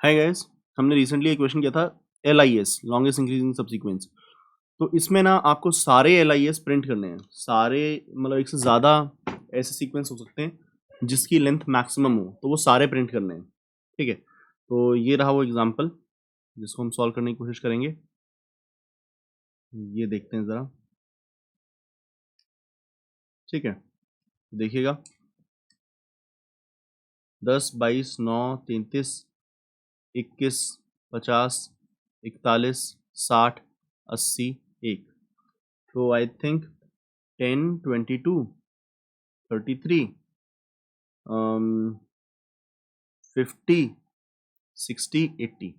Hi guys, हमने recently एक question किया था LIS लॉन्गेस्ट इंक्रीजिंग सबसीक्वेंस। तो इसमें ना आपको सारे LIS प्रिंट करने हैं, सारे मतलब एक से ज़्यादा ऐसे सीक्वेंस हो सकते हैं जिसकी लेंथ मैक्सिमम हो, तो वो सारे प्रिंट करने हैं। ठीक है, तो ये रहा वो एग्जांपल जिसको हम सॉल्व करने की कोशिश करेंगे। ये देखते हैं ज़रा। ठीक है, देखिएगा 10, 22, 9, 33, 21, 50, 41, 60, 80, 1। तो आई थिंक 10, 22, 33, 50, 60, 80,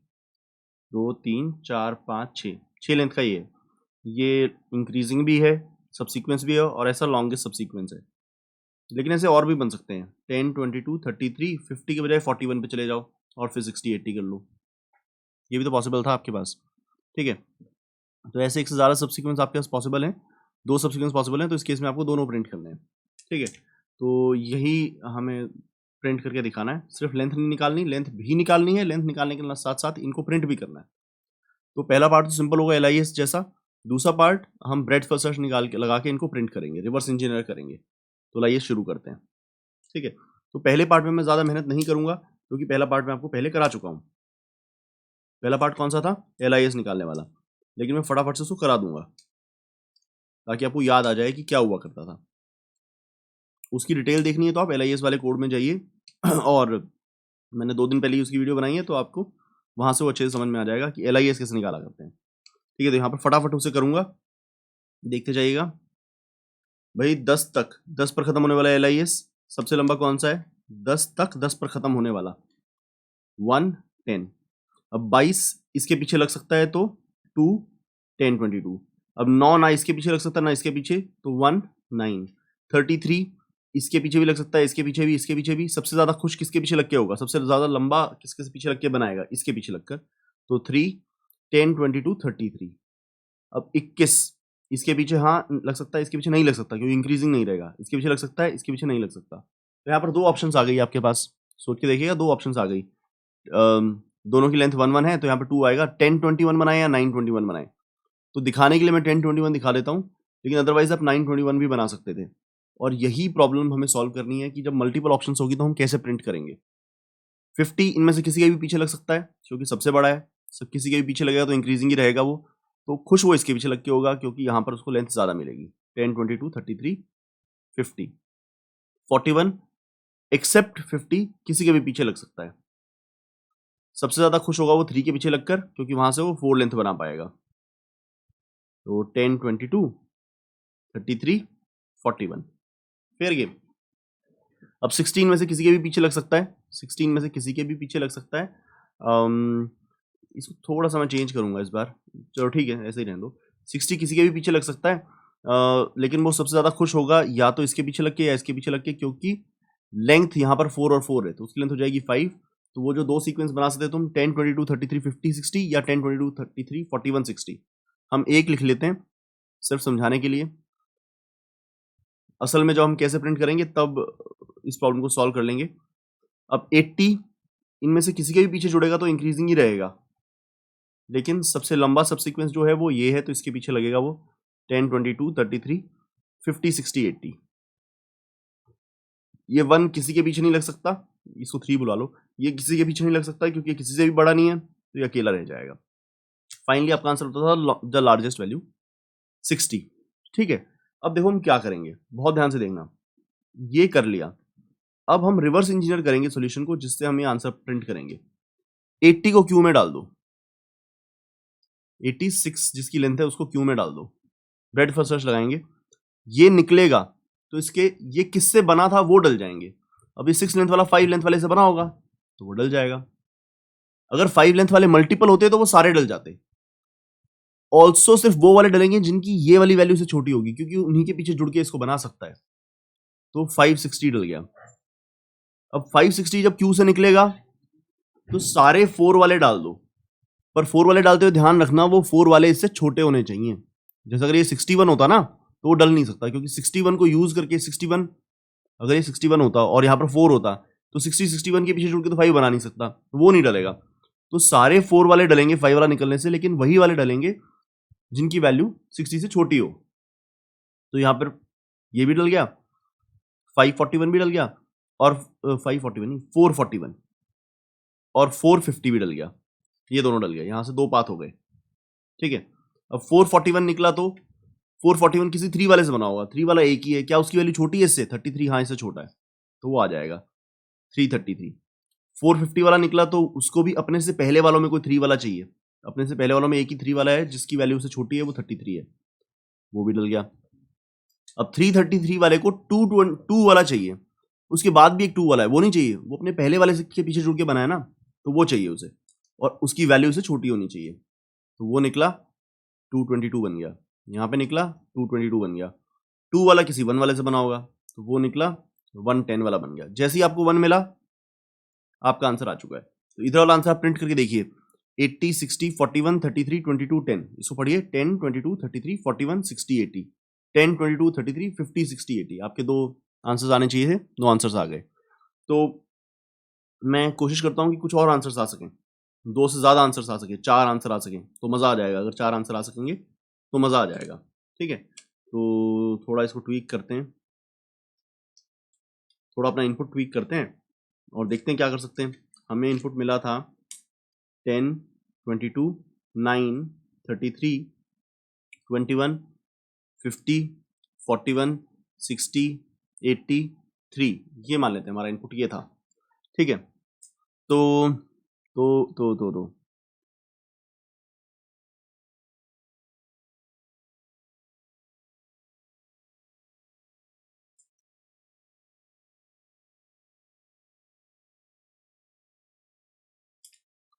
2, 3, 4, 5, 6 लेंथ का ये इंक्रीजिंग भी है, सबसीक्वेंस भी है और ऐसा लॉन्गेस्ट सबसीक्वेंस है। लेकिन ऐसे और भी बन सकते हैं 10, 22, 33, 50 के बजाय 41 पे चले जाओ और फिर 60, 80 कर लो। ये भी तो पॉसिबल था आपके पास। ठीक है, तो ऐसे एक से ज़्यादा सबसीक्वेंस आपके पास पॉसिबल हैं, 2 सबसीक्वेंस पॉसिबल हैं, तो इस केस में आपको दोनों प्रिंट करने हैं। ठीक है, तो यही हमें प्रिंट करके दिखाना है। सिर्फ लेंथ नहीं निकालनी, लेंथ भी निकालनी है, लेंथ निकालने के साथ साथ इनको प्रिंट भी करना है। तो पहला पार्ट तो सिंपल होगा LIS जैसा, दूसरा पार्ट हम ब्रेड फर्स्ट सर्च निकाल के लगा के इनको प्रिंट करेंगे, रिवर्स इंजीनियर करेंगे। तो लाइए शुरू करते हैं। ठीक है, तो पहले पार्ट में मैं ज़्यादा मेहनत नहीं करूंगा क्योंकि पहला पार्ट मैं आपको पहले करा चुका हूँ। पहला पार्ट कौन सा था? LIS निकालने वाला, लेकिन मैं फटाफट से उसको करा दूंगा ताकि आपको याद आ जाए कि क्या हुआ करता था। उसकी डिटेल देखनी है तो आप LIS वाले कोड में जाइए और मैंने 2 दिन पहले ही उसकी वीडियो बनाई है, तो आपको वहाँ से वो अच्छे से समझ में आ जाएगा कि LIS कैसे निकाला करते हैं। ठीक है, तो यहाँ पर फटाफट उसे करूँगा, देखते जाइएगा। भाई 10 तक 10 पर ख़त्म होने वाला LIS सबसे लंबा कौन सा है? 10 तक 10 पर ख़त्म होने वाला 1, 10। अब 22 इसके पीछे लग सकता है तो 2, 10, 22। अब 9 ना इसके पीछे लग सकता है ना इसके पीछे, तो 1, 9। 33 इसके पीछे भी लग सकता है, इसके पीछे भी, इसके पीछे भी। सबसे ज़्यादा खुश किसके पीछे लग के होगा? सबसे ज़्यादा लंबा किसके पीछे लग के बनाएगा? इसके पीछे लगकर। तो 3, 10, 22, 33। अब 21 इसके पीछे हाँ लग सकता है, इसके पीछे नहीं लग सकता क्योंकि इंक्रीजिंग नहीं रहेगा। इसके पीछे लग सकता है, इसके पीछे नहीं लग सकता। तो यहाँ पर 2 ऑप्शंस आ गई आपके पास, सोच के देखिएगा। 2 ऑप्शंस आ गई, दोनों की लेंथ 1, 1 है, तो यहाँ पर 2 आएगा। 10, 21 बनाए या 9, 21 बनाए, तो दिखाने के लिए मैं 10, 21 दिखा देता हूँ, लेकिन अदरवाइज आप 9, 21 भी बना सकते थे। और यही प्रॉब्लम हमें सॉल्व करनी है कि जब मल्टीपल ऑप्शंस होगी तो हम कैसे प्रिंट करेंगे। 50 इनमें से किसी के भी पीछे लग सकता है क्योंकि सबसे बड़ा है, सब किसी के भी पीछे लगेगा तो इंक्रीजिंग ही रहेगा वो। तो खुश वो इसके पीछे लग के होगा क्योंकि यहाँ पर उसको लेंथ ज़्यादा मिलेगी। 10, 22, 33, 50, 41 एक्सेप्ट 50 किसी के भी पीछे लग सकता है। सबसे ज़्यादा खुश होगा वो 3 के पीछे लगकर क्योंकि वहाँ से वो 4 लेंथ बना पाएगा। तो 10, 22, 33, 41 फेयर गेम। अब 16 में से किसी के भी पीछे लग सकता है, 16 में से किसी के भी पीछे लग सकता है। इसको थोड़ा सा मैं चेंज करूंगा इस बार, चलो ठीक है ऐसे ही रहने दो। 60 किसी के भी पीछे लग सकता है, लेकिन वो सबसे ज़्यादा खुश होगा या तो इसके पीछे लग के या इसके पीछे लग के, क्योंकि लेंथ यहाँ पर 4 और 4 है तो उसकी लेंथ हो जाएगी 5। तो वो जो 2 सीक्वेंस बना सकते तुम 10, 22, 33, 50, 60 या 10, 22, 33, 41, 60। हम एक लिख लेते हैं सिर्फ समझाने के लिए। असल में जब हम कैसे प्रिंट करेंगे तब इस प्रॉब्लम को सॉल्व कर लेंगे। अब 80 इनमें से किसी के भी पीछे जुड़ेगा तो इंक्रीजिंग ही रहेगा, लेकिन सबसे लंबा सबसीक्वेंस जो है वो ये है तो इसके पीछे लगेगा वो 10, 22, 33, 50, 60, 80। ये 1 किसी के पीछे नहीं लग सकता, इसको 3 बुला लो। ये किसी के पीछे नहीं लग सकता क्योंकि किसी से भी बड़ा नहीं है तो ये अकेला रह जाएगा। फाइनली आपका आंसर होता था द लार्जेस्ट वैल्यू 60। ठीक है, अब देखो हम क्या करेंगे, बहुत ध्यान से देखना। ये कर लिया, अब हम रिवर्स इंजीनियर करेंगे सॉल्यूशन को जिससे हम ये आंसर प्रिंट करेंगे। 80 को क्यू में डाल दो, 86 जिसकी लेंथ है उसको क्यू में डाल दो, ब्रेड फर्स्ट सर्च लगाएंगे, ये निकलेगा तो इसके ये किससे बना था वो डल जाएंगे। अब ये 6 लेंथ वाला 5 लेंथ वाले से बना होगा तो वो डल जाएगा। अगर 5 लेंथ वाले मल्टीपल होते तो वो सारे डल जाते। ऑल्सो सिर्फ वो वाले डलेंगे जिनकी ये वाली वैल्यू से छोटी होगी क्योंकि उन्हीं के पीछे जुड़ के इसको बना सकता है। तो 560 डल गया। अब 560 जब क्यू से निकलेगा तो सारे 4 वाले डाल दो, पर 4 वाले डालते हुए ध्यान रखना वो 4 वाले इससे छोटे होने चाहिए। जैसे अगर ये 61 होता ना तो वो डल नहीं सकता क्योंकि 61 को यूज करके 61, अगर ये 61 होता और यहाँ पर 4 होता तो 60, 61 के पीछे जुड़ के तो 5 बना नहीं सकता, तो वो नहीं डलेगा। तो सारे 4 वाले डलेंगे 5 वाला निकलने से, लेकिन वही वाले डलेंगे जिनकी वैल्यू 60 से छोटी हो। तो यहाँ पर ये भी डल गया, 541 भी डल गया, और 541 नहीं 441 और 450 भी डल गया, ये दोनों डल गए, यहां से 2 पाथ हो गए। ठीक है, अब 441 निकला तो 441 किसी 3 वाले से बना होगा, 3 वाला एक ही है, क्या उसकी वैल्यू छोटी है इससे? 33, हाँ इससे छोटा है, तो वो आ जाएगा 333। 450 वाला निकला तो उसको भी अपने से पहले वालों में कोई 3 वाला चाहिए, अपने से पहले वालों में एक ही 3 वाला है जिसकी वैल्यू से छोटी है, वो 33 है, वो भी डल गया। अब 333 वाले को 2 वाला चाहिए, उसके बाद भी एक 2 वाला है, वो नहीं चाहिए, वो अपने पहले वाले से के पीछे जुड़ के बनाया ना, तो वो चाहिए उसे, और उसकी वैल्यू से छोटी होनी चाहिए, तो वो निकला 222 बन गया। यहाँ पे निकला 222 बन गया। 2 वाला किसी 1 वाले से बना होगा, तो वो निकला 110 वाला बन गया। जैसे ही आपको 1 मिला, आपका आंसर आ चुका है। तो इधर वाला आंसर आप प्रिंट करके देखिए, 80, 60, 41, 33, 22, 10, इसको पढ़िए, 10, 22, 33, 41, 60, 80, 10, 22, 33, 50, 60, 80, आपके 2 आंसर्स आने चाहिए थे, 2 आंसर्स आ गए। तो मैं कोशिश करता हूँ कि कुछ और आंसर्स आ सकें, 2 से ज़्यादा आंसर्स आ सके, 4 आंसर आ सकें, तो मज़ा आ जाएगा। अगर 4 आंसर आ सकेंगे तो मज़ा आ जाएगा। ठीक है, तो थोड़ा इसको ट्वीक करते हैं, थोड़ा अपना इनपुट ट्वीक करते हैं और देखते हैं क्या कर सकते हैं। हमें इनपुट मिला था 10, 22, 9, 33, 21, 50, 41, 60, 83, ये मान लेते हैं हमारा इनपुट ये था। ठीक है, तो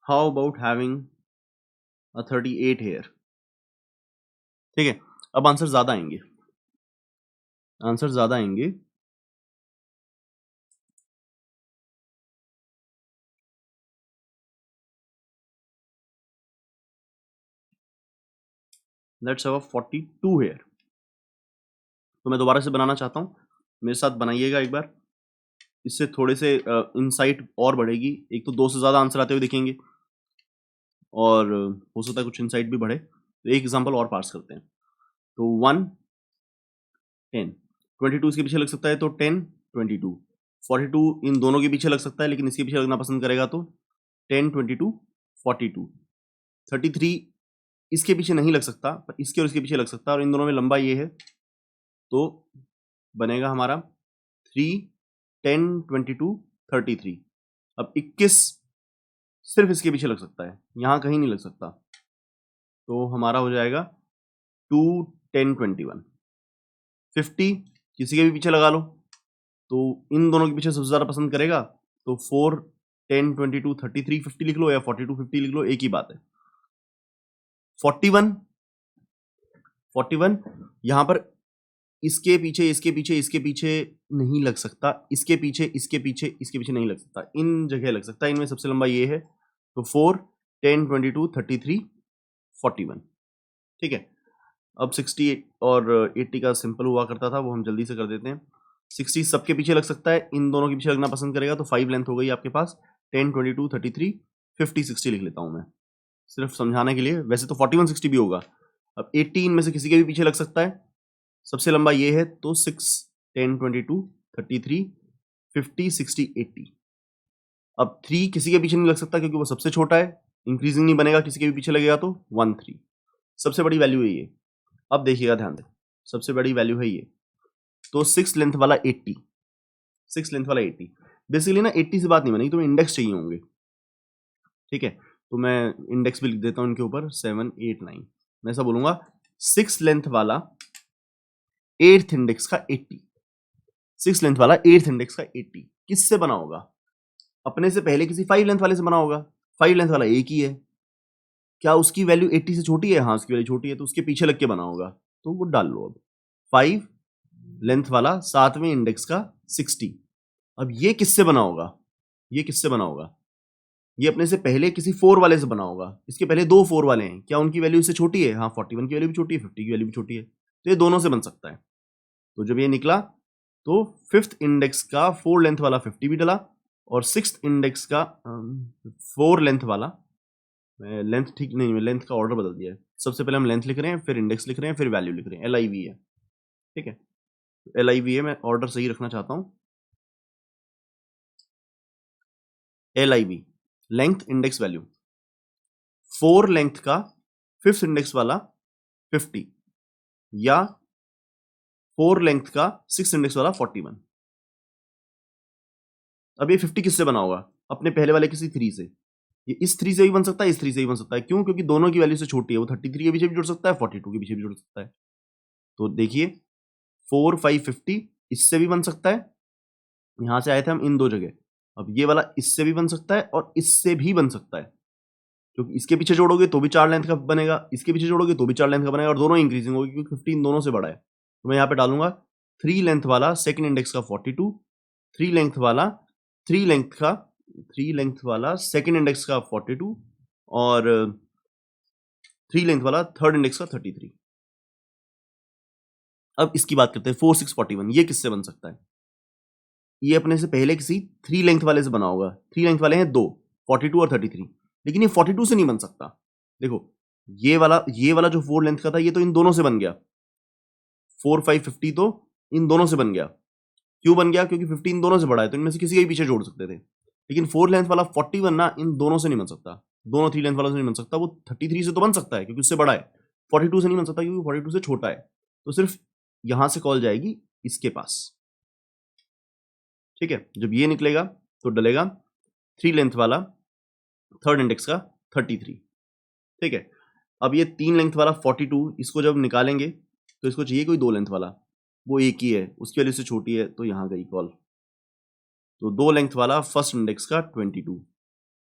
how about having a 38 here? ठीक है, अब आंसर ज्यादा आएंगे, आंसर ज्यादा आएंगे। Let's have 42 here। तो मैं दोबारा से बनाना चाहता हूँ, मेरे साथ बनाइएगा एक बार, इससे थोड़े से इनसाइट और बढ़ेगी। एक तो 2 से ज़्यादा आंसर आते हुए दिखेंगे, और हो सकता है कुछ इनसाइट भी बढ़े। तो एक एग्जांपल और पास करते हैं। तो 1, 10, 22 इसके पीछे लग सकता है, तो 10, 22, 42 इन दोनों के पीछे लग सकता है, लेकिन इसके पीछे लगना पसंद करेगा तो 10, 22, 42, 33 इसके पीछे नहीं लग सकता, पर इसके और इसके पीछे लग सकता है, और इन दोनों में लंबा ये है, तो बनेगा हमारा 3, 10, 22, 33। अब 21 सिर्फ इसके पीछे लग सकता है, यहाँ कहीं नहीं लग सकता, तो हमारा हो जाएगा 2, 10, 21। 50 किसी के भी पीछे लगा लो, तो इन दोनों के पीछे सबसे ज़्यादा पसंद करेगा, तो 4, 10, 22, 33, 50 लिख लो, या 42, 50 लिख लो, एक ही बात है। 41, 41 यहाँ पर इसके पीछे इसके पीछे इसके पीछे नहीं लग सकता, इसके पीछे इसके पीछे इसके पीछे नहीं लग सकता, इन जगह लग सकता है। इनमें सबसे लंबा ये है, तो 4, 10, 22, 33, 41। ठीक है, अब 60 और 80 का सिंपल हुआ करता था, वो हम जल्दी से कर देते हैं। 60 सबके पीछे लग सकता है, इन दोनों के पीछे लगना पसंद करेगा, तो 5 लेंथ हो गई आपके पास। 10, 22, 33, 50, 60 लिख लेता हूँ मैं सिर्फ समझाने के लिए, वैसे तो 41, 60 भी होगा। अब 80 इनमें से किसी के भी पीछे लग सकता है, सबसे लंबा ये है, तो 6, 10, 22, 33, 50, 60, 80। अब 3 किसी के पीछे नहीं लग सकता क्योंकि वो सबसे छोटा है, इंक्रीजिंग नहीं बनेगा, किसी के भी पीछे लगेगा तो 1, 3। सबसे बड़ी वैल्यू है ये। अब देखिएगा ध्यान से, सबसे बड़ी वैल्यू है ये, तो 6 लेंथ वाला 80, 6 लेंथ वाला 80। बेसिकली ना 80 से बात नहीं बनेगी, तो इंडेक्स चाहिए होंगे। ठीक है, तो मैं इंडेक्स भी लिख देता हूँ इनके ऊपर, 7, 8, 9। मैं ऐसा बोलूंगा 6 लेंथ वाला 8th इंडेक्स का 80, 6 लेंथ वाला 8th इंडेक्स का 80 किससे बना होगा? अपने से पहले किसी 5 लेंथ वाले से बना होगा। 5 लेंथ वाला एक ही है, क्या उसकी वैल्यू 80 से छोटी है? हाँ उसकी वैल्यू छोटी है, तो उसके पीछे लग के बना होगा, तो वो डाल लो। अब 5 लेंथ वाला 7वें इंडेक्स का 60। अब ये किससे बना होगा? ये किससे बना होगा? ये अपने से पहले किसी 4 वाले से बना होगा। इसके पहले 2 4 वाले हैं, क्या उनकी वैल्यू इससे छोटी है? हाँ 41 की वैल्यू भी छोटी है, 50 की वैल्यू भी छोटी है, तो ये दोनों से बन सकता है। तो जब ये निकला, तो 5th इंडेक्स का 4 लेंथ वाला 50 भी डला, और 6th इंडेक्स का 4 लेंथ वाला मैं लेंथ ठीक नहीं, मैं लेंथ का ऑर्डर बदल दिया है। सबसे पहले हम लेंथ लिख रहे हैं, फिर इंडेक्स लिख रहे हैं, फिर वैल्यू लिख रहे हैं। LIV है, ठीक है, LIV है, मैं ऑर्डर सही रखना चाहता हूँ। LIV length index value, 4 length का 5th इंडेक्स वाला 50 या 4 लेंथ का 6th इंडेक्स वाला 41। अब ये 50 किससे बना होगा? अपने पहले वाले किसी 3 से। ये इस 3 से भी बन सकता है, इस 3 से भी बन सकता है। क्यों? क्योंकि दोनों की वैल्यू से छोटी है। वो 33 के पीछे भी जुड़ सकता है, 42 के पीछे भी जुड़ सकता है। तो देखिए 4 5 50 इससे भी बन सकता है, यहां से आए थे हम इन दो जगह। अब ये वाला इससे भी बन सकता है और इससे भी बन सकता है, क्योंकि इसके पीछे जोड़ोगे तो भी 4 लेंथ का बनेगा, इसके पीछे जोड़ोगे तो भी 4 लेंथ का बनेगा, और दोनों इंक्रीजिंग होगी क्योंकि 15 दोनों से बड़ा है। तो मैं यहाँ पे डालूंगा 3 लेंथ वाला सेकंड इंडेक्स का 42, 3 लेंथ वाला 3 लेंथ वाला सेकंड इंडेक्स का 42 और 3 लेंथ वाला थर्ड इंडेक्स का 33। अब इसकी बात करते हैं 4 6 41। ये किससे बन सकता है? ये अपने से पहले किसी 3 लेंथ वाले से बना होगा। 3 लेंथ वाले हैं 2, 42 और 33, लेकिन ये 42 से नहीं बन सकता। देखो ये वाला जो 4 लेंथ का था ये तो इन दोनों से बन गया। 4 5 50 तो इन दोनों से बन गया। क्यों बन गया? क्योंकि 50 इन दोनों से बड़ा है, तो इनमें से किसी के पीछे जोड़ सकते थे। लेकिन 4 लेंथ वाला 41 ना इन दोनों से नहीं बन सकता, दोनों 3 लेंथ वालों से नहीं बन सकता। वो 33 से तो बन सकता है क्योंकि उससे बड़ा है, 42 से नहीं बन सकता क्योंकि 42 से छोटा है। तो सिर्फ यहां से कॉल जाएगी इसके पास, ठीक है। जब ये निकलेगा तो डलेगा 3 लेंथ वाला थर्ड इंडेक्स का 33, ठीक है। अब ये 3 लेंथ वाला 42, इसको जब निकालेंगे तो इसको चाहिए कोई 2 लेंथ वाला, वो एक ही है, उसकी वैल्यू से छोटी है, तो यहां गई कॉल। तो 2 लेंथ वाला फर्स्ट इंडेक्स का 22।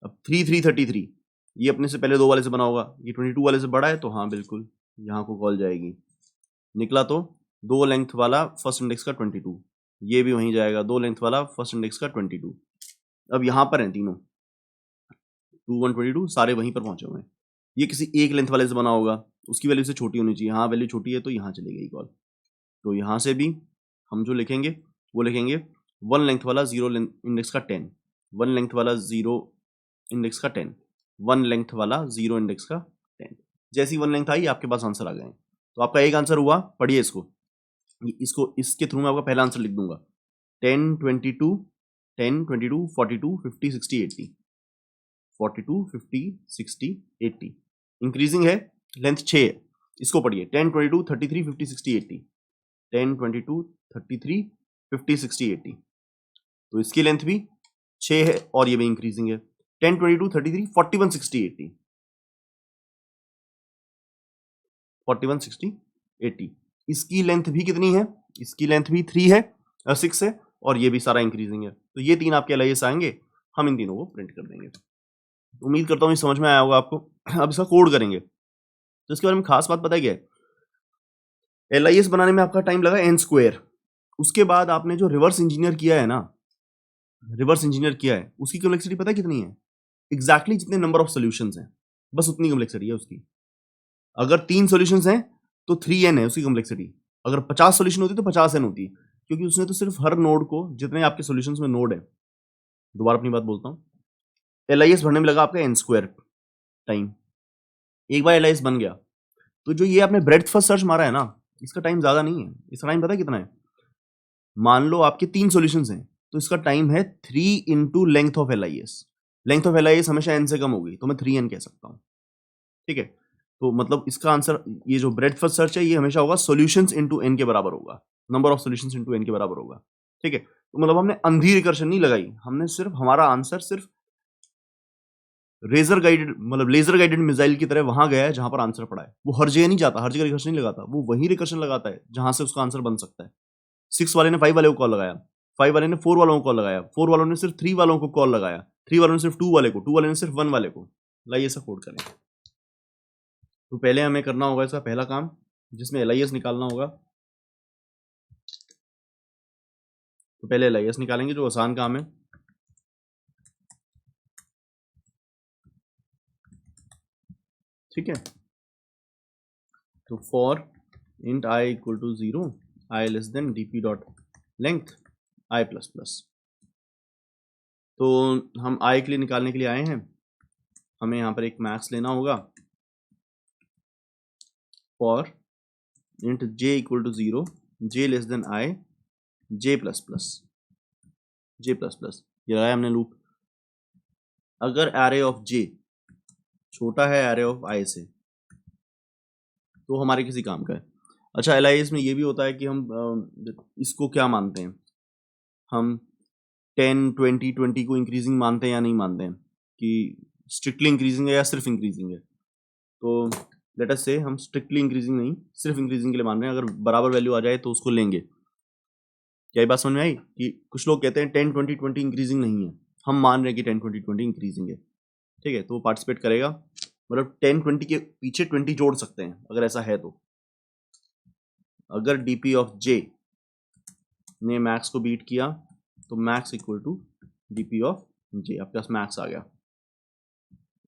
अब 3 3 33 ये अपने से पहले 2 वाले से बना होगा, ये 22 वाले से बड़ा है, तो हाँ बिल्कुल यहाँ को कॉल जाएगी। निकला तो 2 लेंथ वाला फर्स्ट इंडेक्स का 22, ये भी वहीं जाएगा, 2 लेंथ वाला फर्स्ट इंडेक्स का 22। अब यहाँ पर हैं तीनों 2 1 22 सारे वहीं पर पहुंचे हुए हैं। ये किसी एक लेंथ वाले से बना होगा, उसकी वैल्यू से छोटी होनी चाहिए। हाँ वैल्यू छोटी है तो यहाँ चली गई कॉल। तो यहाँ से भी हम जो लिखेंगे वो लिखेंगे 1 लेंथ वाला 0 इंडेक्स का 10, 1 लेंथ वाला 0 इंडेक्स का 10, 1 लेंथ वाला 0 इंडेक्स का 10। जैसी 1 लेंथ आई आपके पास आंसर आ गए। तो आपका एक आंसर हुआ, पढ़िए इसको इसके थ्रू मैं आपका पहला आंसर लिख दूंगा 10 22 10 22 42 50 60 80 42 50 60 80। इंक्रीजिंग है, लेंथ 6 है। इसको पढ़िए 10 22 33 50 60 80, 10 22 33 50 60 80। तो इसकी लेंथ भी 6 है और ये भी इंक्रीजिंग है। 10 22 33 41 60 80, 41 60 80। इसकी लेंथ भी कितनी है? इसकी लेंथ भी 3 है, 6 है, और ये भी सारा इंक्रीजिंग है। तो ये तीन आपके LIS आएंगे, हम इन तीनों को प्रिंट कर देंगे। उम्मीद करता हूँ ये समझ में आया होगा आपको। अब इसका कोड करेंगे, तो इसके बारे में खास बात पता है क्या है? LIS बनाने में आपका टाइम लगा n²। उसके बाद आपने जो रिवर्स इंजीनियर किया है ना, रिवर्स इंजीनियर किया है, उसकी कॉम्प्लेक्सिटी पता है कितनी है? एग्जैक्टली जितने नंबर ऑफ सॉल्यूशंस हैं, बस उतनी कॉम्प्लेक्सिटी है उसकी। अगर 3 सॉल्यूशंस हैं तो 3n है उसकी कॉम्प्लेक्सिटी। अगर 50 सॉल्यूशन होती तो 50n होती, क्योंकि उसने तो सिर्फ हर नोड को, जितने आपके सॉल्यूशंस में नोड है, दोबारा अपनी बात बोलता हूँ, LIS भरने में लगा आपका n² टाइम। एक बार LIS बन गया तो जो ये आपने ब्रेड्थ फर्स्ट सर्च मारा है ना, इसका टाइम ज्यादा नहीं है। इसका टाइम पता है कितना है? मान लो आपके 3 सॉल्यूशंस हैं तो इसका टाइम है 3 into length of LIS। Length of LIS हमेशा n से कम होगी, तो मैं 3n कह सकता हूँ, ठीक है। तो मतलब इसका आंसर, ये जो ब्रेड्थ फर्स्ट सर्च है, ये हमेशा होगा सॉल्यूशंस इनटू n के बराबर होगा, number of solutions into n के बराबर होगा, ठीक है। तो मतलब हमने अंधी रिकर्शन नहीं लगाई, हमने सिर्फ हमारा आंसर सिर्फ रेजर गाइडेड, मतलब लेजर गाइडेड मिसाइल की तरह वहां गया है जहां पर आंसर पड़ा है। वो हर जगह नहीं जाता, हर जगह रिकर्शन नहीं लगाता, वो वही रिकर्शन लगाता है जहां से उसका आंसर बन सकता है। 6 वाले ने 5 वाले को कॉल लगाया, 5 वाले ने 4 वालों को कॉल लगाया, 4 वालों ने सिर्फ 3 वालों को कॉल लगाया, 3 वालों ने सिर्फ 2 वाले को, 2 वाले ने सिर्फ 1 वाले को। लाइए ऐसा कोड करें। तो पहले हमें करना होगा इसका पहला काम, जिसमें LIS निकालना होगा। तो पहले LIS निकालेंगे, जो आसान काम है। ठीक है, तो for int I equal to 0, I less than dp dot length I plus plus. तो हम I के लिए निकालने के लिए आए हैं, हमें यहाँ पर एक मैक्स लेना होगा for int j equal to 0, j less than i, j plus plus, ये लगाया हमने लूप। अगर एरे ऑफ j छोटा है एरे ऑफ i से तो हमारे किसी काम का है। अच्छा, एलाइज में ये भी होता है कि हम इसको क्या मानते हैं, हम 10, 20, 20 को इंक्रीजिंग मानते हैं या नहीं मानते हैं, कि स्ट्रिक्टली इंक्रीजिंग है या सिर्फ इंक्रीजिंग है। तो लेट अस से हम स्ट्रिक्टली इंक्रीजिंग नहीं, सिर्फ इंक्रीजिंग के लिए मान रहे हैं। अगर बराबर वैल्यू आ जाए तो उसको लेंगे। क्या ये बात समझ में आई? कि कुछ लोग कहते हैं 10, 20, 20 इंक्रीजिंग नहीं है, हम मान रहे हैं कि 10, 20, 20 इंक्रीजिंग है, ठीक है, तो वो पार्टिसिपेट करेगा। मतलब 10, 20 के पीछे 20 जोड़ सकते हैं अगर ऐसा है तो। अगर dp ऑफ j ने मैक्स को बीट किया तो max equal to dp of j, आपके पास मैक्स आ गया।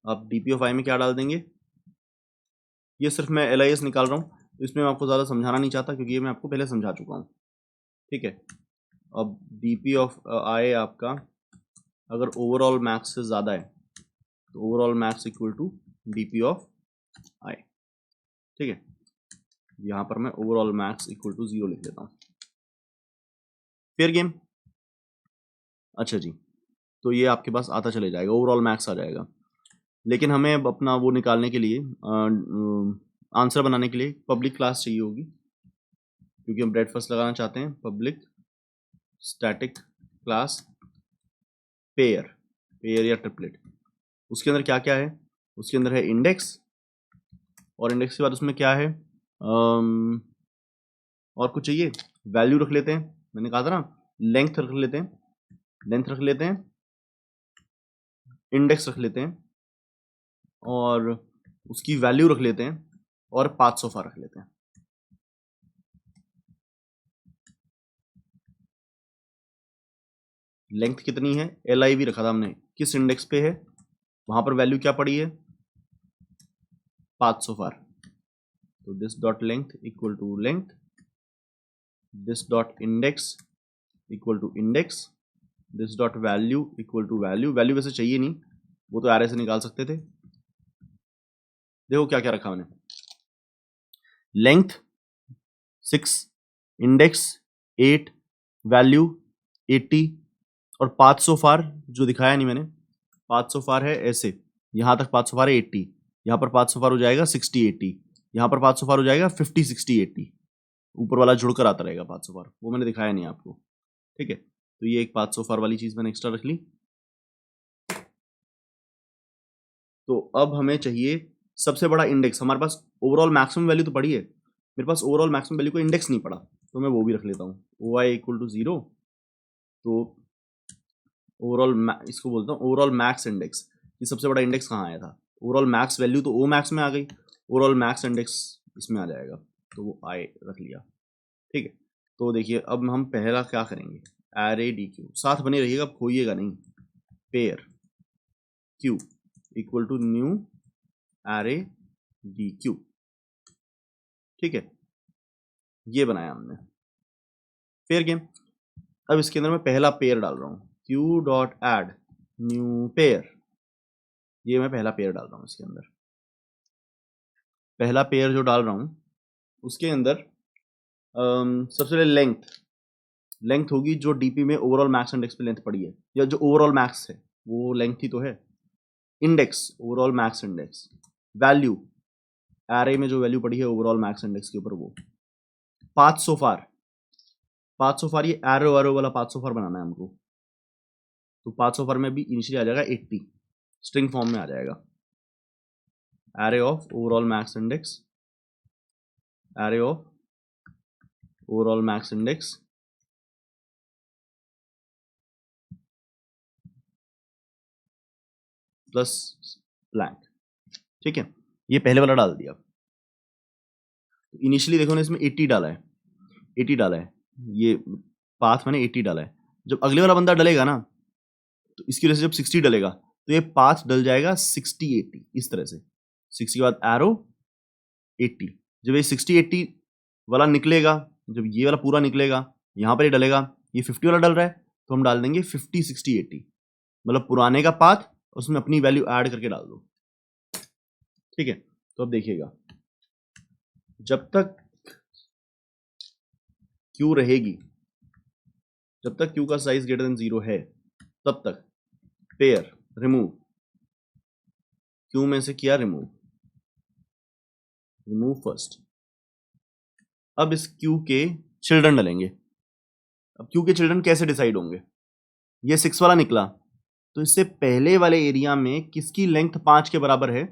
अब dp ऑफ i में क्या डाल देंगे, ये सिर्फ मैं LIS निकाल रहा हूँ, इसमें मैं आपको ज़्यादा समझाना नहीं चाहता क्योंकि ये मैं आपको पहले समझा चुका हूँ, ठीक है। अब dp ऑफ i आपका अगर ओवरऑल मैक्स से ज़्यादा है तो overall max equal to dp of i, ठीक है। यहाँ पर मैं ओवरऑल मैक्स इक्वल टू 0 लिख लेता हूँ। Fair game. अच्छा जी, तो ये आपके पास आता चले जाएगा, ओवरऑल मैक्स आ जाएगा। लेकिन हमें अब अपना वो निकालने के लिए, आंसर बनाने के लिए पब्लिक क्लास चाहिए होगी, क्योंकि हम ब्रेड फर्स्ट लगाना चाहते हैं। पब्लिक स्टैटिक क्लास पेयर या ट्रिपलेट। उसके अंदर क्या क्या है, उसके अंदर है इंडेक्स, और इंडेक्स के बाद उसमें क्या है, और कुछ चाहिए, वैल्यू रख लेते हैं, मैंने कहा था ना, लेंथ रख लेते हैं, इंडेक्स रख लेते हैं, और उसकी वैल्यू रख लेते हैं, और पाथ सो फार रख लेते हैं। लेंथ कितनी है, LIV रखा था हमने, किस इंडेक्स पे है, वहां पर वैल्यू क्या पड़ी है, पाथ सो फार। तो this dot length equal to length, this dot index equal to index, this dot value equal to value. Value वैसे चाहिए नहीं, वो तो एरे से निकाल सकते थे। देखो क्या क्या रखा मैंने, लेंथ 6, इंडेक्स 8, वैल्यू 80, और पाथ सो फार जो दिखाया नहीं मैंने, पाथ सो फार है ऐसे, यहां तक पाथ सो फार है 80, यहां पर पाथ सो फार हो जाएगा 60, 80, यहां पर पाथ सो फार हो जाएगा 50, 60, 80, ऊपर वाला जुड़कर आता रहेगा पाथ सो फार, वो मैंने दिखाया नहीं आपको, ठीक है। तो ये एक पाथ सो फार वाली चीज मैंने एक्स्ट्रा रख ली। तो अब हमें चाहिए सबसे बड़ा इंडेक्स। हमारे पास ओवरऑल मैक्सिमम वैल्यू तो पड़ी है, मेरे पास ओवरऑल मैक्सिमम वैल्यू को इंडेक्स नहीं पड़ा, तो मैं वो भी रख लेता हूँ, OI इक्वल टू 0। तो ओवरऑल, इसको बोलता हूँ ओवरऑल मैक्स इंडेक्स, कि सबसे बड़ा इंडेक्स कहाँ आया था, ओवरऑल मैक्स वैल्यू तो O मैक्स में आ गई, ओवरऑल मैक्स इंडेक्स इसमें आ जाएगा, तो वो I रख लिया, ठीक है। तो देखिए अब हम पहला क्या करेंगे, एरे DQ, साथ बने रहिएगा, खोइएगा नहीं, pair Q equal to new array DQ, ठीक है, ये बनाया हमने। Pair game. अब इसके अंदर मैं पहला पेयर डाल रहा हूँ, Q dot add new pair, ये मैं पहला पेयर डाल रहा हूँ इसके अंदर। पहला पेयर जो डाल रहा हूँ उसके अंदर सबसे पहले लेंथ होगी जो डीपी में ओवरऑल मैक्स इंडेक्स पे लेंथ पड़ी है, या जो ओवरऑल मैक्स है वो लेंथ ही तो है। Index overall max index, value array में जो वैल्यू पड़ी है ओवरऑल मैक्स इंडेक्स के ऊपर वो। पाथ सो फार, ये एरो वाला पाथ सो फार बनाना है हमको, तो पाथ सो फार में भी इनिशियली आ जाएगा 80, स्ट्रिंग फॉर्म में आ जाएगा, array of overall max index, array of overall max index plus blank, ठीक है। ये पहले वाला डाल दिया। इनिशियली देखो ना, इसमें 80 डाला है, 80 डाला है, ये पाथ मैंने 80 डाला है। जब अगले वाला बंदा डलेगा ना, तो इसकी वजह से जब 60 डलेगा तो ये पाथ डल जाएगा 60, 80 इस तरह से, 60 के बाद एरो 80। जब ये 60, 80 वाला निकलेगा, जब ये वाला पूरा निकलेगा, यहाँ पर ये डलेगा, ये 50 वाला डल रहा है, तो हम डाल देंगे 50, 60, 80, मतलब पुराने का पाथ उसमें अपनी वैल्यू ऐड करके डाल दो, ठीक है, तो अब देखिएगा, जब तक क्यू रहेगी, जब तक क्यू का साइज ग्रेटर देन 0 है, तब तक पेयर रिमूव, क्यू में से किया रिमूव फर्स्ट। अब इस क्यू के चिल्ड्रन डलेंगे। अब क्यू के चिल्ड्रन कैसे डिसाइड होंगे? ये 6 वाला निकला, तो इससे पहले वाले एरिया में किसकी लेंथ 5 के बराबर है,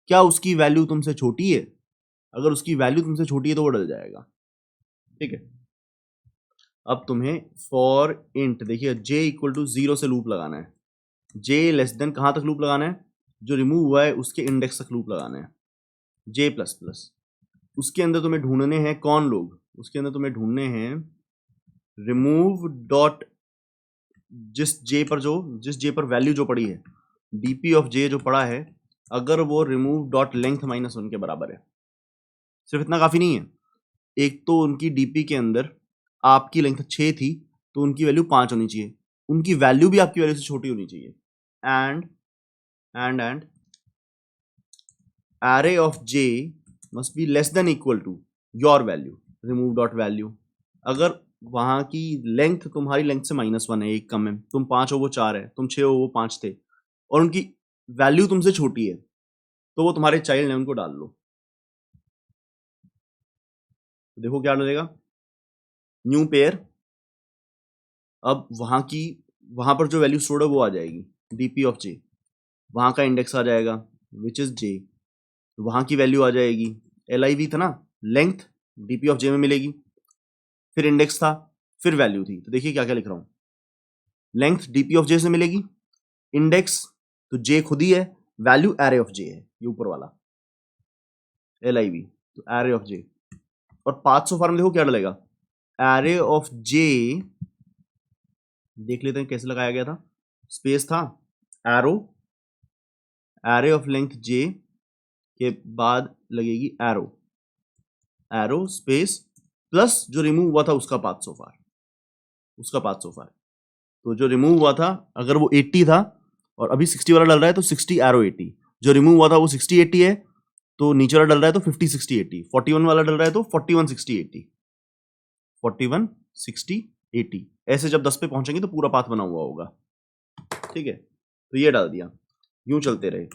क्या उसकी वैल्यू तुमसे छोटी है? अगर उसकी वैल्यू तुमसे छोटी है तो वो डल जाएगा। ठीक है, अब तुम्हें फॉर इंट, देखिए j इक्वल टू 0 से लूप लगाना है। j लेस देन कहां तक लूप लगाना है? जो रिमूव हुआ है उसके इंडेक्स तक लूप लगाना है। j प्लस प्लस, उसके अंदर तुम्हें ढूंढने हैं कौन लोग? उसके अंदर तुम्हें ढूंढने हैं रिमूव डॉट, जिस j पर वैल्यू जो पड़ी है, dp ऑफ j जो पड़ा है, अगर वो रिमूव डॉट लेंथ -1 के बराबर है। सिर्फ इतना काफी नहीं है, एक तो उनकी डीपी के अंदर आपकी लेंथ 6 थी, तो उनकी वैल्यू 5 होनी चाहिए, उनकी वैल्यू भी आपकी वैल्यू से छोटी होनी चाहिए। And array of j must be less than equal to your value, remove dot value। अगर वहां की लेंथ तुम्हारी लेंथ से -1 है, एक कम है, तुम 5 हो वो 4 है, तुम 6 हो वो 5 थे, और उनकी वैल्यू तुमसे छोटी है, तो वो तुम्हारे चाइल्ड है, उनको डाल लो। देखो क्या डलेगा, न्यू पेयर। अब वहां पर जो वैल्यू स्टोर्ड है वो आ जाएगी, डीपी ऑफ जे, वहां का इंडेक्स आ जाएगा विच इज जे, वहां की वैल्यू आ जाएगी, LIV था ना, लेंथ डीपी ऑफ जे में मिलेगी, फिर इंडेक्स था, फिर वैल्यू थी। तो देखिए क्या क्या लिख रहा हूं, लेंथ डीपी ऑफ जे से मिलेगी, इंडेक्स तो जे खुद ही है, वैल्यू एरे ऑफ जे है, ये ऊपर वाला LIV, तो एरे ऑफ जे। और 500 फॉर्म देखो क्या डलेगा, एरे ऑफ जे, देख लेते हैं कैसे लगाया गया था, स्पेस था, एरो, एरे ऑफ लेंथ जे के बाद लगेगी एरो, एरो स्पेस प्लस जो रिमूव हुआ था उसका 500 फार, उसका 500 फार। तो जो रिमूव हुआ था अगर वो 80 था और अभी 60 वाला डल रहा है तो 60 एरो 80, जो रिमूव हुआ था वो 60 80 है, तो नीचे वाला डल रहा है तो 50 60 80, 41 वाला डल रहा है तो 41 60 80, 41 60 80, ऐसे जब 10 पे पहुंचेंगे तो पूरा पाथ बना हुआ होगा। ठीक है, तो ये डाल दिया, यूं चलते रहे,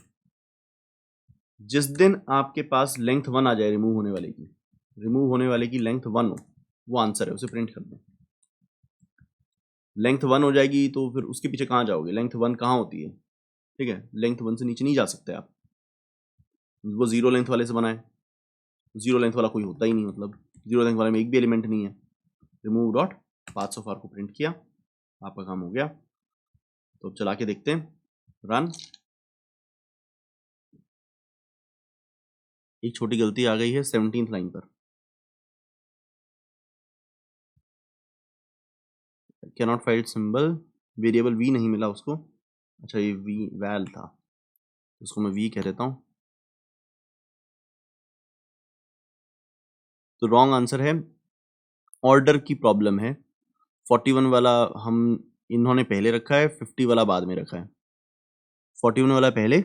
जिस दिन आपके पास लेंथ 1 आ जाए रिमूव होने वाले की, रिमूव होने वाले की लेंथ 1 हो, वो आंसर है, उसे प्रिंट कर दें। लेंथ 1 हो जाएगी तो फिर उसके पीछे कहाँ जाओगे, लेंथ 1 कहाँ होती है? ठीक है, लेंथ 1 से नीचे नहीं जा सकते आप, वो 0 लेंथ वाले से बना है, 0 लेंथ वाला कोई होता ही नहीं, मतलब 0 लेंथ वाले में एक भी एलिमेंट नहीं है। रिमूव डॉट 500 फार को प्रिंट किया, आपका काम हो गया। तो चला के देखते हैं, रन। एक छोटी गलती आ गई है 17th लाइन पर, cannot find symbol, variable v नहीं मिला उसको, अच्छा ये वी वैल था, उसको मैं वी कह देता हूँ। तो रॉन्ग आंसर है, ऑर्डर की प्रॉब्लम है, 41 वाला हम इन्होंने पहले रखा है, 50 वाला बाद में रखा है, 41 वाला पहले,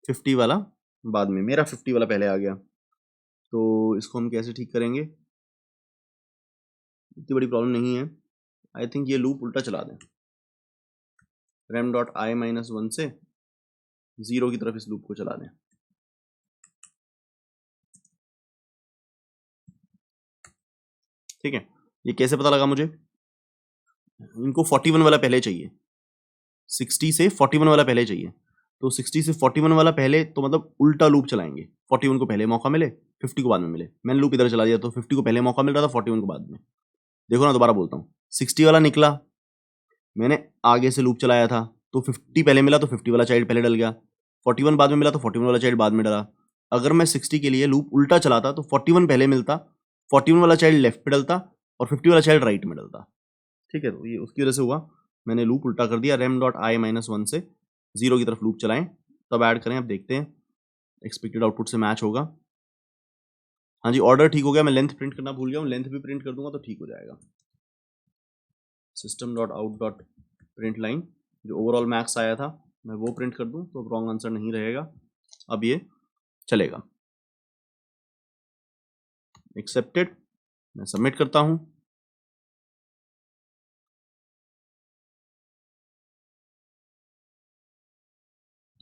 50 वाला बाद में, मेरा 50 वाला पहले आ गया, तो इसको हम कैसे ठीक करेंगे? इतनी बड़ी प्रॉब्लम नहीं है, आई थिंक ये लूप उल्टा चला दें, rem डॉट आई -1 से 0 की तरफ इस लूप को चला दें। ठीक है, ये कैसे पता लगा मुझे? इनको 41 वाला पहले चाहिए, 60 से 41 वाला पहले चाहिए, तो 60 से 41 वाला पहले, तो मतलब उल्टा लूप चलाएंगे, 41 को पहले मौका मिले, 50 को बाद में मिले। मैंने लूप इधर चला दिया तो 50 को पहले मौका मिल रहा था, 41 को बाद में। देखो ना, दोबारा बोलता हूँ, 60 वाला निकला, मैंने आगे से लूप चलाया था, तो 50 पहले मिला तो 50 वाला चाइल्ड पहले डल गया, 41 बाद में मिला तो 41 वाला चाइल्ड बाद में डला। अगर मैं 60 के लिए लूप उल्टा चलाता तो 41 पहले मिलता, 41 वाला चाइल्ड लेफ्ट पे डलता और 50 वाला चाइल्ड राइट में डलता। ठीक है, तो ये उसकी वजह से हुआ, मैंने लूप उल्टा कर दिया, rem डॉट आई -1 से 0 की तरफ लूप चलाएं, तब ऐड करें, अब देखते हैं एक्सपेक्टेड आउटपुट से मैच होगा। हाँ जी, ऑर्डर ठीक हो गया, मैं लेंथ प्रिंट करना भूल गया हूँ, लेंथ भी प्रिंट कर दूंगा तो ठीक हो जाएगा। System dot out dot print line, जो ओवरऑल मैक्स आया था मैं वो प्रिंट कर दूं तो रॉन्ग आंसर नहीं रहेगा। अब ये चलेगा। एक्सेप्टेड, मैं सबमिट करता हूं।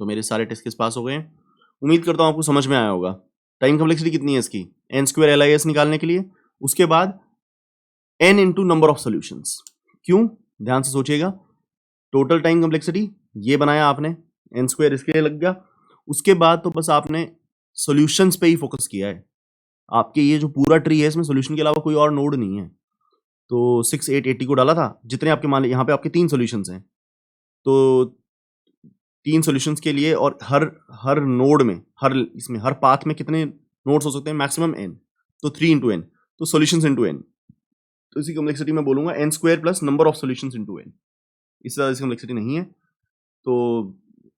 तो मेरे सारे टेस्ट केस पास हो गए हैं। उम्मीद करता हूं आपको समझ में आया होगा। टाइम कॉम्प्लेक्सिटी कितनी है इसकी, n स्क्वायर LIS निकालने के लिए, उसके बाद n into number of solutions. क्यों, ध्यान से सोचिएगा। टोटल टाइम कॉम्प्लेक्सिटी ये बनाया आपने, n स्क्वायर इसके लिए लग गया। उसके बाद तो बस आपने सॉल्यूशंस पे ही फोकस किया है। आपके ये जो पूरा ट्री है इसमें सॉल्यूशन के अलावा कोई और नोड नहीं है। तो 6, 8, 80 को डाला था, जितने आपके मान यहाँ पे आपके 3 सॉल्यूशंस हैं, तो 3 सॉल्यूशंस के लिए, और हर नोड में, इसमें हर पाथ में कितने नोड्स हो सकते हैं, मैक्सिमम n, तो 3 इंटू एन, तो सॉल्यूशंस इंटू n। तो इसी कॉम्प्लेक्सिटी में बोलूंगा n square plus number of solutions into n। इससे ज़्यादा इसकी कॉम्प्लेक्सिटी नहीं है। तो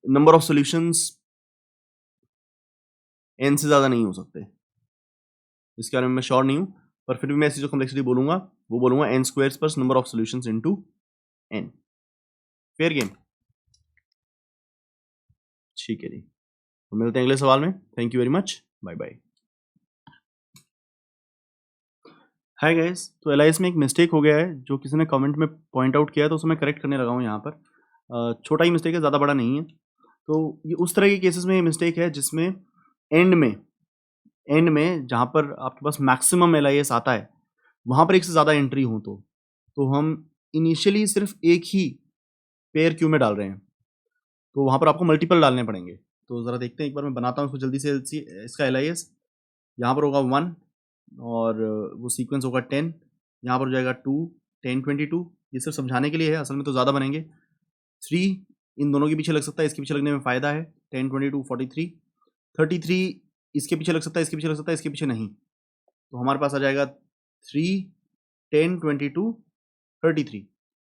नंबर ऑफ सॉल्यूशंस n से ज़्यादा नहीं हो सकते, इसके बारे में मैं श्योर नहीं हूँ, पर फिर भी मैं ऐसी जो कॉम्प्लेक्सिटी बोलूंगा वो बोलूंगा n square plus number of solutions into n। Fair game. ठीक है जी, तो मिलते हैं अगले सवाल में। Thank you very much, bye bye. Hi guys, तो LIS में एक मिस्टेक हो गया है जो किसी ने कमेंट में पॉइंट आउट किया है, तो उसे मैं करेक्ट करने लगा हूँ यहाँ पर। छोटा ही मिस्टेक है, ज़्यादा बड़ा नहीं है। तो ये उस तरह के केसेस में ये मिस्टेक है जिसमें एंड में जहाँ पर आपके पास मैक्सिमम LIS आता है वहाँ पर एक से ज़्यादा एंट्री हो, तो हम इनिशियली सिर्फ एक ही पेयर क्यू में डाल रहे हैं, तो वहाँ पर आपको मल्टीपल डालने पड़ेंगे। तो ज़रा देखते हैं, एक बार मैं बनाता हूँ इसको जल्दी से। इसका LIS यहाँ पर होगा 1, और वो सीक्वेंस होगा 10, यहाँ पर हो जाएगा 2, 10, 22। ये सिर्फ समझाने के लिए है, असल में तो ज़्यादा बनेंगे। 3 इन दोनों के पीछे लग सकता है, इसके पीछे लगने में फ़ायदा है। 10, 22, 43, 33 इसके पीछे लग सकता है, इसके पीछे लग सकता है, इसके पीछे नहीं। तो हमारे पास आ जाएगा 3, 10, 22, 33,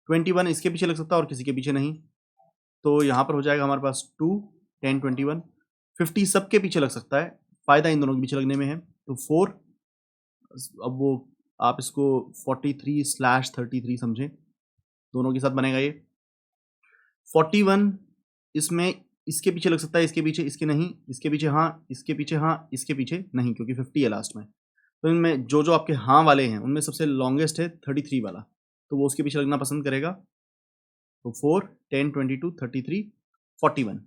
21 इसके पीछे लग सकता है और किसी के पीछे नहीं। तो यहाँ पर हो जाएगा हमारे पास 2, 10, 21, 50 सबके पीछे लग सकता है, फ़ायदा इन दोनों के पीछे लगने में है। तो 4, अब वो आप इसको 43/33 समझें, दोनों के साथ बनेगा ये। 41 इसमें इसके पीछे लग सकता है, इसके पीछे, इसके नहीं, इसके पीछे हाँ, इसके पीछे हाँ, इसके पीछे नहीं, क्योंकि 50 है लास्ट में। तो इनमें जो जो आपके हाँ वाले हैं उनमें सबसे लॉन्गेस्ट है 33 वाला, तो वो उसके पीछे लगना पसंद करेगा। तो 4, 10, 22, 33, 41।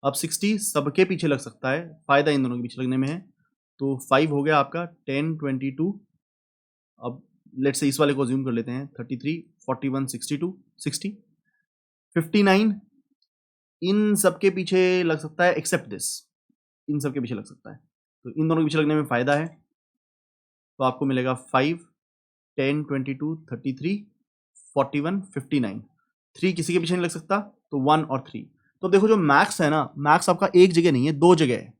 अब 60 सबके पीछे लग सकता है, फ़ायदा इन दोनों के पीछे लगने में है। तो 5 हो गया आपका, 10, 22। अब लेट्स से इस वाले को अज्यूम कर लेते हैं, 33, 41, 62, 60, 59 इन सबके पीछे लग सकता है, एक्सेप्ट दिस, इन सबके पीछे लग सकता है। तो इन दोनों के पीछे लगने में फ़ायदा है, तो आपको मिलेगा 5, 10, 22, 33, 41, 59। 3 किसी के पीछे नहीं लग सकता, तो 1 और 3। तो देखो जो मैक्स है ना, मैक्स आपका एक जगह नहीं है, 2 जगह है,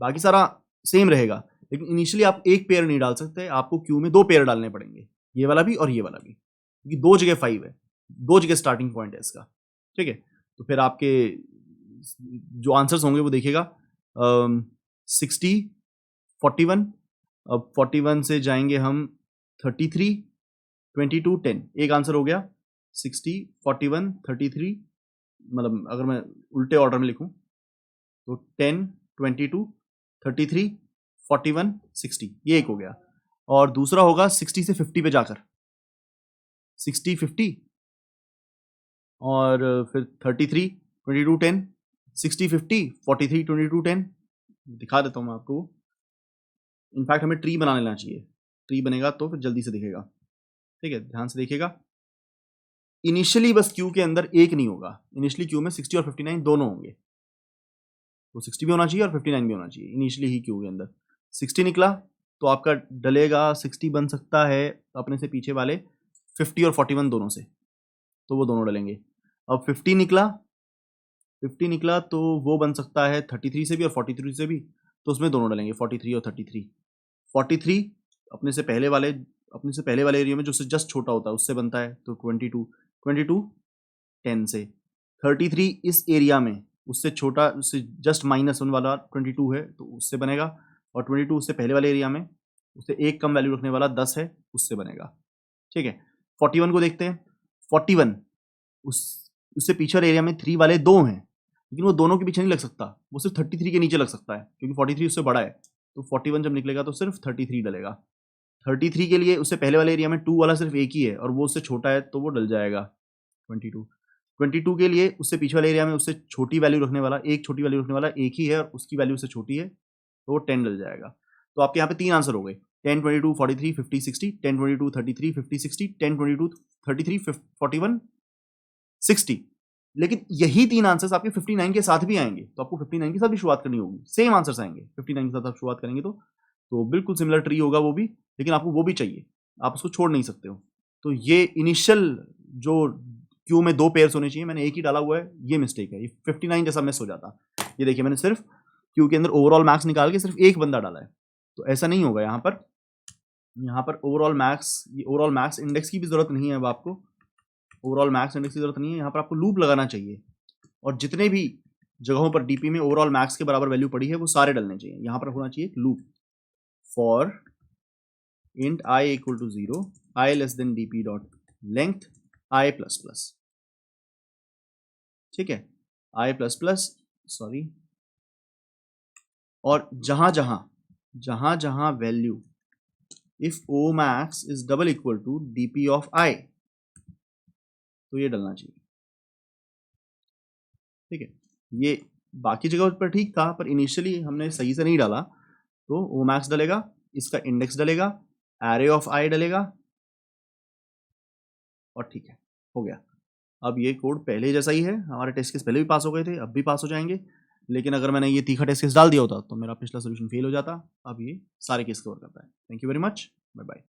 बाकी सारा सेम रहेगा। लेकिन इनिशियली आप एक पेयर नहीं डाल सकते, आपको क्यू में 2 पेयर डालने पड़ेंगे, ये वाला भी और ये वाला भी, क्योंकि 2 जगह 5 है, 2 जगह स्टार्टिंग पॉइंट है इसका। ठीक है, तो फिर आपके जो आंसर्स होंगे वो देखिएगा, 60, 41, अब 41 से जाएंगे हम 33, 22, 10, एक आंसर हो गया। 60, 41, 33, मतलब अगर मैं उल्टे ऑर्डर में लिखूं तो 10, 22, 33, 41, 60, ये एक हो गया। और दूसरा होगा 60 से 50 पे जाकर, 60, 50, और फिर 33, 22, 10, 60, 50, 43, 22, 10। दिखा देता हूँ मैं आपको। इनफैक्ट हमें ट्री बना लेना चाहिए, ट्री बनेगा तो फिर जल्दी से दिखेगा। ठीक है, ध्यान से देखिएगा। इनिशियली बस क्यू के अंदर एक नहीं होगा, इनिशियली क्यू में 60 और 59 दोनों होंगे, तो 60 भी होना चाहिए और 59 भी होना चाहिए इनिशियली ही क्यू के अंदर। 60 निकला तो आपका डलेगा, 60 बन सकता है अपने से पीछे वाले 50 और 41 दोनों से, तो वो दोनों डलेंगे। अब 50 निकला तो वो बन सकता है 33 से भी और 43 से भी, तो उसमें दोनों डलेंगे, 43 और 33। 43 अपने से पहले वाले एरिया में जो जस्ट छोटा होता है उससे बनता है, तो 22 10 से। 33 इस एरिया में उससे छोटा, उससे जस्ट -1 वाला 22 है, तो उससे बनेगा। और 22 उससे पहले वाले एरिया में, उससे एक कम वैल्यू रखने वाला 10 है, उससे बनेगा। ठीक है, 41 को देखते हैं। 41 उससे पीछे एरिया में 3 वाले 2 हैं, लेकिन वो दोनों के पीछे नहीं लग सकता, वो सिर्फ 33 के नीचे लग सकता है क्योंकि 43 उससे बड़ा है। तो 41 जब निकलेगा तो सिर्फ 33 डलेगा। 33 के लिए उससे पहले वाले एरिया में 2 वाला सिर्फ एक ही है और वो उससे छोटा है तो वो डल जाएगा 22। 22 के लिए उससे पीछे वाले एरिया में उससे छोटी वैल्यू रखने वाला, एक छोटी वैल्यू रखने वाला एक ही है और उसकी वैल्यू उससे छोटी है तो वो 10 डल जाएगा। तो आपके यहाँ पे 3 आंसर हो गए, 10, 22, 43, 50, 60, 10, 22, 33, 50, 60, 10, 22, 33, 41, 60। लेकिन यही 3 आंसर्स आपके 59 के साथ भी आएंगे, तो आपको 59 के साथ भी शुरुआत करनी होगी, सेम आंसर्स आएंगे 59 के साथ आप शुरुआत करेंगे तो बिल्कुल सिमिलर ट्री होगा वो भी, लेकिन आपको वो भी चाहिए, आप उसको छोड़ नहीं सकते हो। तो ये इनिशियल जो क्यू में 2 पेयर्स होने चाहिए, मैंने एक ही डाला हुआ है, ये मिस्टेक है, ये 59 जैसा मिस हो जाता। ये देखिए मैंने सिर्फ क्यू के अंदर ओवरऑल मैक्स निकाल के सिर्फ एक बंदा डाला है, तो ऐसा नहीं होगा यहाँ पर ओवरऑल मैक्स इंडेक्स की भी जरूरत नहीं है। अब आपको ओवरऑल मैक्स इंडेक्स की जरूरत नहीं है, यहाँ पर आपको लूप लगाना चाहिए और जितने भी जगहों पर डीपी में ओवरऑल मैक्स के बराबर वैल्यू पड़ी है वो सारे डलने चाहिए। यहाँ पर होना चाहिए loop for int I equal to 0, I less than dp dot length I plus plus, ठीक है, I plus plus, सॉरी, और जहां जहां value if O max is double equal to dp of I, तो ये डलना चाहिए, ठीक है। ये बाकी जगह पर ठीक था पर इनिशियली हमने सही से नहीं डाला, तो O max डलेगा, इसका इंडेक्स डलेगा, एरे ऑफ I डलेगा और ठीक है, हो गया। अब ये कोड पहले जैसा ही है, हमारे टेस्ट केस पहले भी पास हो गए थे, अब भी पास हो जाएंगे, लेकिन अगर मैंने ये तीखा टेस्ट केस डाल दिया होता तो मेरा पिछला सोल्यूशन फेल हो जाता। अब ये सारे केस कवर करता है। Thank you very much, bye bye.